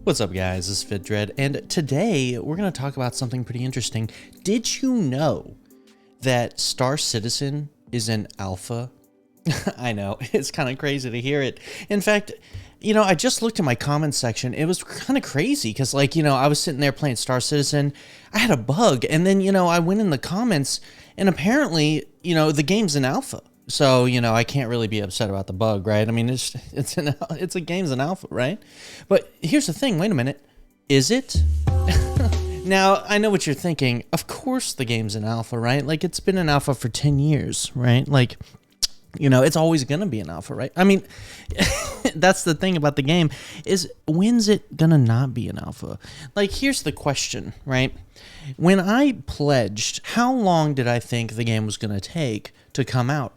What's up, guys? This is FitDread, and today we're going to talk about something pretty interesting. Did you know that Star Citizen is an alpha? I know, it's kind of crazy to hear it. In fact, I just looked at my comments section. It was kind of crazy because, I was sitting there playing Star Citizen. I had a bug, and then, I went in the comments, and apparently, the game's an alpha. So, I can't really be upset about the bug, right? I mean, it's a game's an alpha, right? But here's the thing. Wait a minute. Is it? Now, I know what you're thinking. Of course the game's an alpha, right? Like, it's been an alpha for 10 years, right? Like, it's always going to be an alpha, right? I mean, that's the thing about the game is when's it going to not be an alpha? Like, here's the question, right? When I pledged, how long did I think the game was going to take to come out?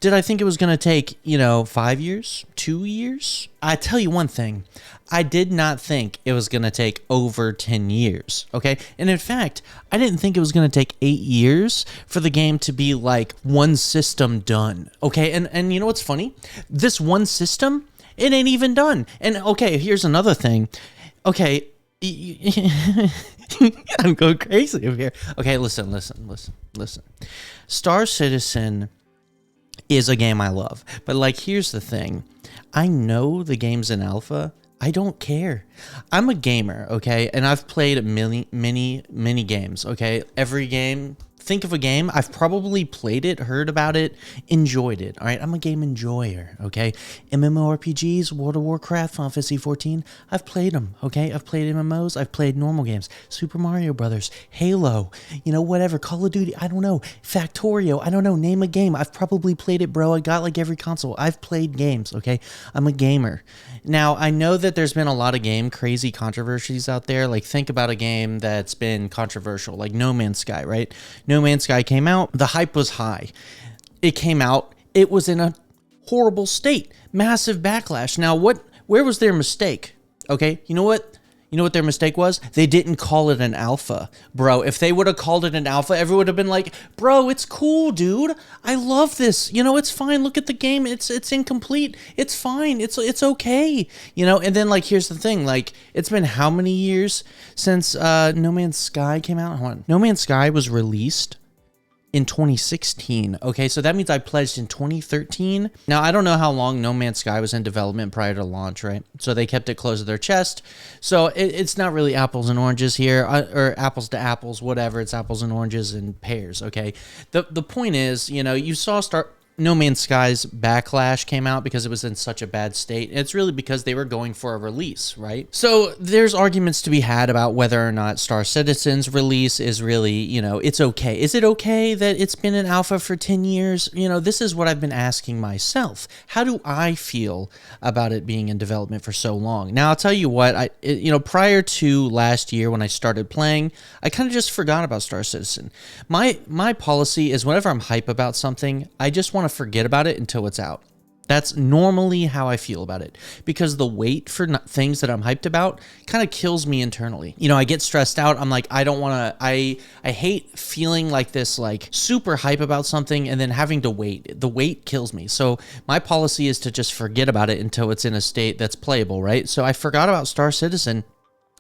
Did I think it was going to take, 5 years, 2 years? I tell you one thing, I did not think it was going to take over 10 years, okay? And in fact, I didn't think it was going to take 8 years for the game to be like one system done, okay? And you know what's funny? This one system, it ain't even done. And okay, here's another thing. Okay, I'm going crazy over here. Okay, listen. Star Citizen is a game I love. But here's the thing. I know the game's an alpha. I don't care. I'm a gamer, okay? And I've played many games, okay? Every game, think of a game. I've probably played it, heard about it, enjoyed it, all right? I'm a game enjoyer, okay? MMORPGs, World of Warcraft, Final Fantasy 14, I've played them, okay? I've played MMOs, I've played normal games, Super Mario Brothers, Halo, whatever, Call of Duty, I don't know, Factorio, I don't know, name a game. I've probably played it, bro. I got every console. I've played games, okay? I'm a gamer. Now, I know that there's been a lot of crazy controversies out there. Think about a game that's been controversial, like No Man's Sky, right? No Man's Sky came out. The hype was high. It came out. It was in a horrible state. Massive backlash. Now, where was their mistake? Okay, you know what? You know what their mistake was? They didn't call it an alpha. Bro, if they would have called it an alpha, everyone would have been like, bro, it's cool, dude. I love this. It's fine. Look at the game. It's incomplete. It's fine. It's okay. And then here's the thing. It's been how many years since No Man's Sky came out? Hold on. No Man's Sky was released in 2016. Okay, so that means I pledged in 2013. Now, I don't know how long No Man's Sky was in development prior to launch, right? So they kept it close to their chest. So it's not really apples and oranges here, or apples to apples, whatever. It's apples and oranges and pears, okay? The point is, you saw No Man's Sky's backlash came out because it was in such a bad state. It's really because they were going for a release, right? So there's arguments to be had about whether or not Star Citizen's release is really, it's okay. Is it okay that it's been an alpha for 10 years? This is what I've been asking myself. How do I feel about it being in development for so long? Now, I'll tell you what, prior to last year when I started playing, I kind of just forgot about Star Citizen. My policy is whenever I'm hype about something, I just want to forget about it until it's out. That's normally how I feel about it because the wait for things that I'm hyped about kind of kills me internally. I get stressed out. I'm like, I don't want to, I hate feeling like this, super hype about something and then having to wait. The wait kills me. So my policy is to just forget about it until it's in a state that's playable, right? So I forgot about Star Citizen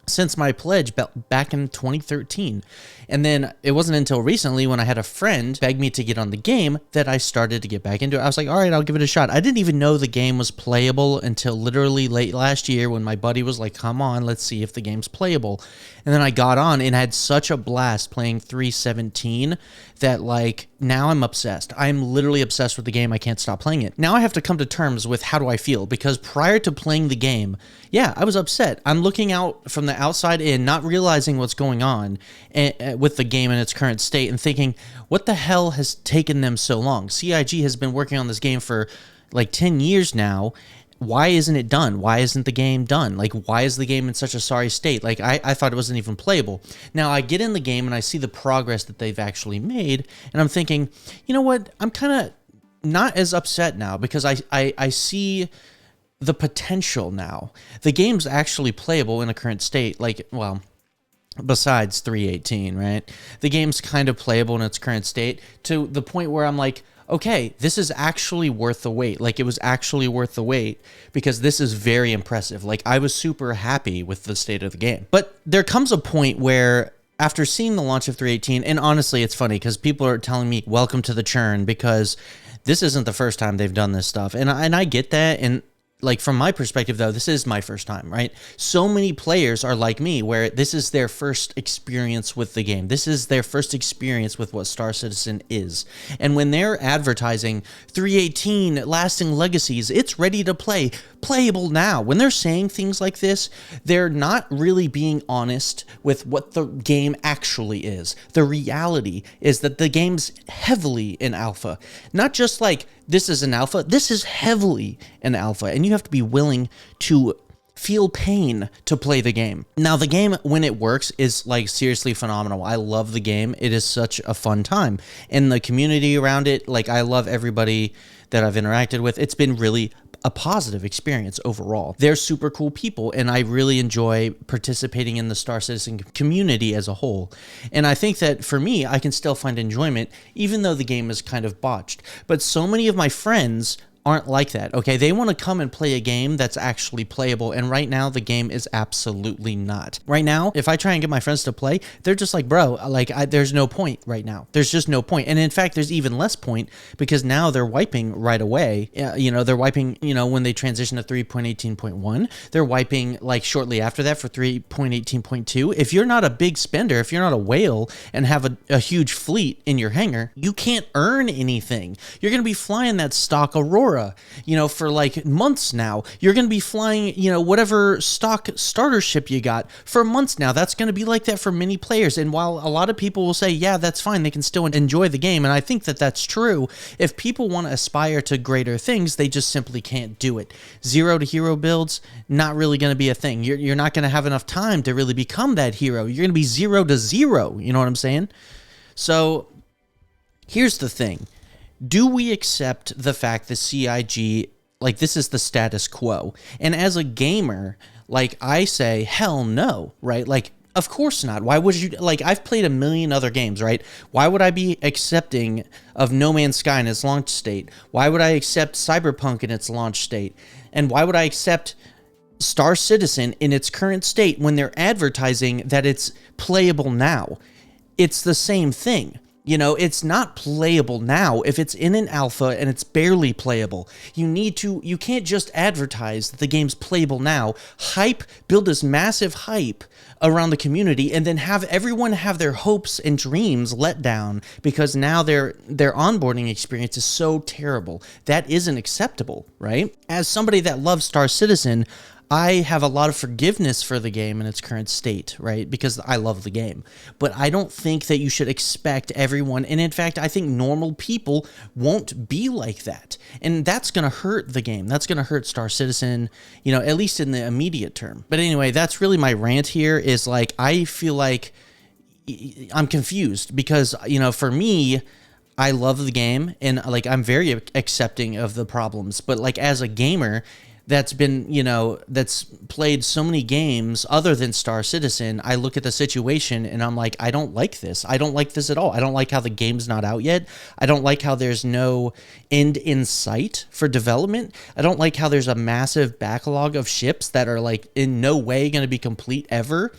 since my pledge back in 2013. And then it wasn't until recently when I had a friend beg me to get on the game that I started to get back into it. I was like, all right, I'll give it a shot. I didn't even know the game was playable until literally late last year when my buddy was like, come on, let's see if the game's playable. And then I got on and had such a blast playing 3.17 that now I'm obsessed. I'm literally obsessed with the game. I can't stop playing it. Now I have to come to terms with how do I feel because prior to playing the game, yeah, I was upset. I'm looking out from the outside in, not realizing what's going on with the game in its current state and thinking, what the hell has taken them so long? CIG has been working on this game for 10 years now. Why isn't it done? Why isn't the game done? Why is the game in such a sorry state? I thought it wasn't even playable. Now I get in the game and I see the progress that they've actually made and I'm thinking, you know what? I'm kind of not as upset now because I see the potential now. The game's actually playable in a current state. Besides 3.18, right? The game's kind of playable in its current state to the point where I'm like, okay, this is actually worth the wait. Like, it was actually worth the wait because this is very impressive. Like, I was super happy with the state of the game. But there comes a point where after seeing the launch of 3.18, and honestly, it's funny because people are telling me, welcome to the churn, because this isn't the first time they've done this stuff. And I get that. And like, from my perspective, though, this is my first time, right? So many players are like me, where this is their first experience with the game. This is their first experience with what Star Citizen is. And when they're advertising 3.18 lasting legacies, it's ready to play, playable now. When they're saying things like this, they're not really being honest with what the game actually is. The reality is that the game's heavily in alpha. Not just like, this is an alpha, this is heavily an alpha, and you have to be willing to feel pain to play the game. Now, the game, when it works, is like seriously phenomenal. I love the game. It is such a fun time. And the community around it, like, I love everybody that I've interacted with. It's been really a positive experience overall. They're super cool people, and I really enjoy participating in the Star Citizen community as a whole. And I think that for me, I can still find enjoyment, even though the game is kind of botched. But so many of my friends aren't like that, okay? They want to come and play a game that's actually playable, and right now the game is absolutely not. Right now, if I try and get my friends to play, they're just like, bro, like, there's no point right now. There's just no point. And in fact, there's even less point because now they're wiping right away. You know, they're wiping, you know, when they transition to 3.18.1, they're wiping like shortly after that for 3.18.2. If you're not a big spender, if you're not a whale and have a huge fleet in your hangar, you can't earn anything. You're going to be flying that stock Aurora, you know, for like months now. You're going to be flying, you know, whatever stock starter ship you got for months now. That's going to be like that for many players. And while a lot of people will say, yeah, that's fine, they can still enjoy the game, and I think that that's true, if people want to aspire to greater things, they just simply can't do it. 0 to hero builds, not really going to be a thing. You're not going to have enough time to really become that hero. You're going to be 0 to 0. You know what I'm saying? So here's the thing. Do we accept the fact that CIG, like, this is the status quo? And as a gamer, like, I say, hell no, right? Like, of course not. Why would you, like, I've played a million other games, right? Why would I be accepting of No Man's Sky in its launch state? Why would I accept Cyberpunk in its launch state? And why would I accept Star Citizen in its current state when they're advertising that it's playable now? It's the same thing. You know, it's not playable now if it's in an alpha and it's barely playable. You can't just advertise that the game's playable now, build this massive hype around the community, and then have everyone have their hopes and dreams let down because now their onboarding experience is so terrible. That isn't acceptable, right? As somebody that loves Star Citizen, I have a lot of forgiveness for the game in its current state, right? Because I love the game. But I don't think that you should expect everyone, and in fact, I think normal people won't be like that. And that's going to hurt the game. That's going to hurt Star Citizen, you know, at least in the immediate term. But anyway, that's really my rant here, is like, I feel like I'm confused because, you know, for me, I love the game and like, I'm very accepting of the problems, but like, as a gamer that's been, you know, that's played so many games other than Star Citizen, I look at the situation and I'm like, I don't like this. I don't like this at all. I don't like how the game's not out yet. I don't like how there's no end in sight for development. I don't like how there's a massive backlog of ships that are like in no way going to be complete ever.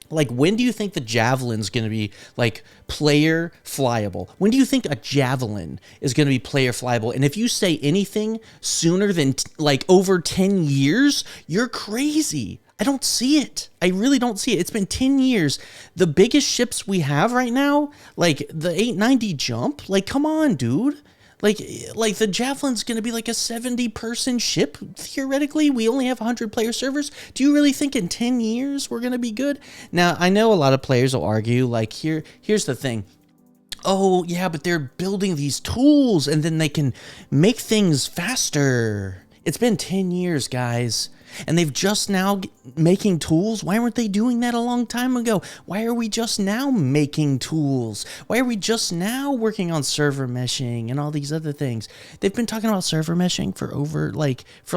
Like, when do you think the Javelin's going to be, like, player flyable? When do you think a Javelin is going to be player flyable? And if you say anything sooner than, like, over 10 years, you're crazy. I don't see it. I really don't see it. It's been 10 years. The biggest ships we have right now, like, the 890 jump, like, come on, dude. Like the Javelin's going to be like a 70-person ship, theoretically. We only have 100-player servers. Do you really think in 10 years we're going to be good? Now, I know a lot of players will argue, like, here's the thing. Oh, yeah, but they're building these tools, and then they can make things faster. It's been 10 years, guys. And they've just now making tools. Why weren't they doing that a long time ago? Why are we just now making tools? Why are we just now working on server meshing and all these other things? They've been talking about server meshing for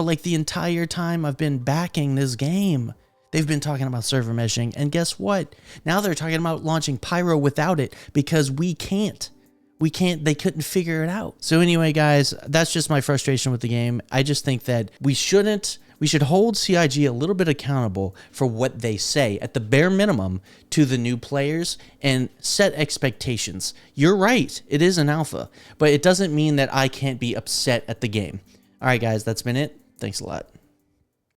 the entire time I've been backing this game. They've been talking about server meshing, and guess what? Now they're talking about launching Pyro without it because we can't. they couldn't figure it out. So anyway, guys, that's just my frustration with the game. I just think that we should hold CIG a little bit accountable for what they say, at the bare minimum, to the new players, and set expectations. You're right, it is an alpha, but it doesn't mean that I can't be upset at the game. All right, guys, that's been it. Thanks a lot.